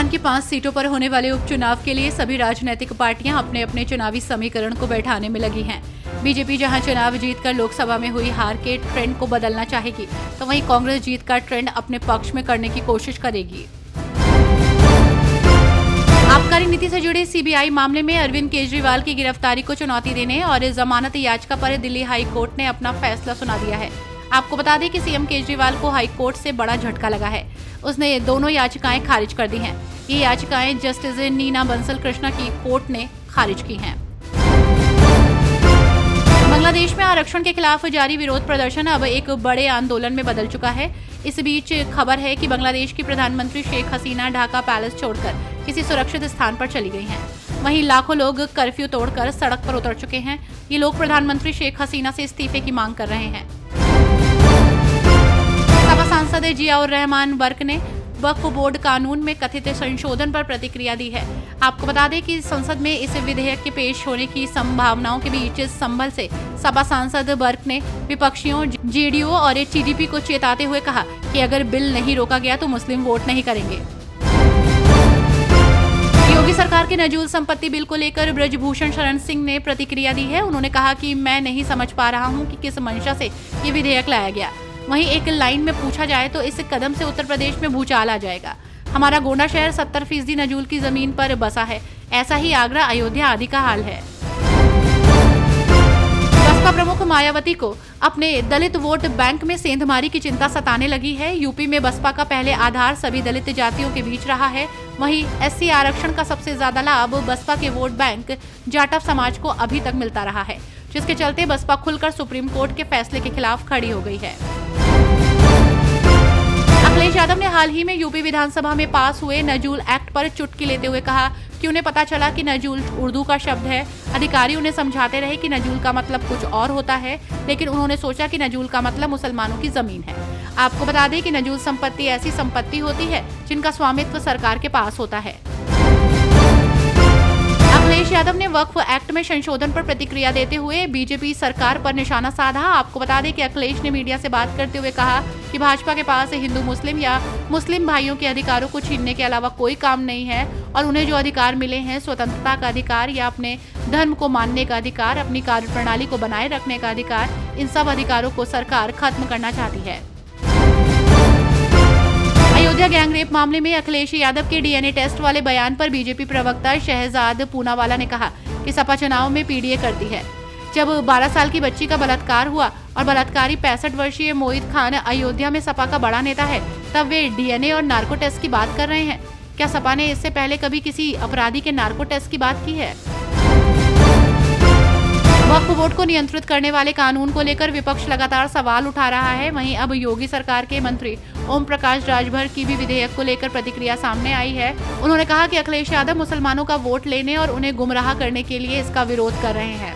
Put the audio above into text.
की 5 सीटों पर होने वाले उपचुनाव के लिए सभी राजनीतिक पार्टियां अपने अपने चुनावी समीकरण को बैठाने में लगी हैं। बीजेपी जहां चुनाव जीतकर लोकसभा में हुई हार के ट्रेंड को बदलना चाहेगी, तो वहीं कांग्रेस जीत का ट्रेंड अपने पक्ष में करने की कोशिश करेगी। आबकारी नीति से जुड़े सीबीआई मामले में अरविंद केजरीवाल की गिरफ्तारी को चुनौती देने और जमानत याचिका पर दिल्ली हाई कोर्ट ने अपना फैसला सुना दिया है। आपको बता दें कि सीएम केजरीवाल को हाई कोर्ट से बड़ा झटका लगा है। उसने दोनों याचिकाएं खारिज कर दी हैं। ये याचिकाएं जस्टिस नीना बंसल कृष्णा की कोर्ट ने खारिज की हैं। बांग्लादेश में आरक्षण के खिलाफ जारी विरोध प्रदर्शन अब एक बड़े आंदोलन में बदल चुका है। इस बीच खबर है कि बांग्लादेश की प्रधानमंत्री शेख हसीना ढाका पैलेस छोड़कर किसी सुरक्षित स्थान पर चली गई हैं। वहीं लाखों लोग कर्फ्यू तोड़कर सड़क पर उतर चुके हैं। ये लोग प्रधानमंत्री शेख हसीना से इस्तीफे की मांग कर रहे हैं। सपा सांसद जियाउर रहमान वर्क ने वक्फ बोर्ड कानून में कथित संशोधन पर प्रतिक्रिया दी है। आपको बता दें कि संसद में इस विधेयक के पेश होने की संभावनाओं के बीच संभल से सपा सांसद वर्क ने विपक्षियों जेडीयू और टीडीपी को चेताते हुए कहा कि अगर बिल नहीं रोका गया तो मुस्लिम वोट नहीं करेंगे। योगी सरकार के नजूल संपत्ति बिल को लेकर ब्रजभूषण शरण सिंह ने प्रतिक्रिया दी है। उन्होंने कहा कि मैं नहीं समझ पा रहा हूं कि किस मंशा से ये विधेयक लाया गया। वहीं एक लाइन में पूछा जाए तो इस कदम से उत्तर प्रदेश में भूचाल आ जाएगा। हमारा गोंडा शहर 70% नजूल की जमीन पर बसा है। ऐसा ही आगरा, अयोध्या आदि का हाल है। बसपा प्रमुख मायावती को अपने दलित वोट बैंक में सेंधमारी की चिंता सताने लगी है। यूपी में बसपा का पहले आधार सभी दलित जातियों के बीच रहा है। वहीं एससी आरक्षण का सबसे ज्यादा लाभ बसपा के वोट बैंक जाटव समाज को अभी तक मिलता रहा है, जिसके चलते बसपा खुलकर सुप्रीम कोर्ट के फैसले के खिलाफ खड़ी हो गई है। अखिलेश यादव ने हाल ही में यूपी विधानसभा में पास हुए नजूल एक्ट पर चुटकी लेते हुए कहा कि उन्हें पता चला कि नजूल उर्दू का शब्द है। अधिकारी उन्हें समझाते रहे कि नजूल का मतलब कुछ और होता है, लेकिन उन्होंने सोचा कि नजूल का मतलब मुसलमानों की जमीन है। आपको बता दें कि नजूल संपत्ति ऐसी संपत्ति होती है जिनका स्वामित्व सरकार के पास होता है। अखिलेश यादव ने वक्फ एक्ट में संशोधन पर प्रतिक्रिया देते हुए बीजेपी सरकार पर निशाना साधा। आपको बता दें कि अखिलेश ने मीडिया से बात करते हुए कहा कि भाजपा के पास हिंदू मुस्लिम या मुस्लिम भाइयों के अधिकारों को छीनने के अलावा कोई काम नहीं है और उन्हें जो अधिकार मिले हैं, स्वतंत्रता का अधिकार या अपने धर्म को मानने का अधिकार, अपनी कार्यप्रणाली को बनाए रखने का अधिकार, इन सब अधिकारों को सरकार खत्म करना चाहती है। अयोध्या गैंगरेप मामले में अखिलेश यादव के डीएनए टेस्ट वाले बयान पर बीजेपी प्रवक्ता शहजाद पूनावाला ने कहा कि सपा चुनाव में पीडीए करती है। जब 12 साल की बच्ची का बलात्कार हुआ और बलात्कारी 65 वर्षीय मोहित खान अयोध्या में सपा का बड़ा नेता है, तब वे डीएनए और नार्को टेस्ट की बात कर रहे हैं। क्या सपा ने इससे पहले कभी किसी अपराधी के नार्को टेस्ट की बात की है? वक्फ बोर्ड को नियंत्रित करने वाले कानून को लेकर विपक्ष लगातार सवाल उठा रहा है। वहीं अब योगी सरकार के मंत्री ओम प्रकाश राजभर की भी विधेयक को लेकर प्रतिक्रिया सामने आई है। उन्होंने कहा कि अखिलेश यादव मुसलमानों का वोट लेने और उन्हें गुमराह करने के लिए इसका विरोध कर रहे हैं।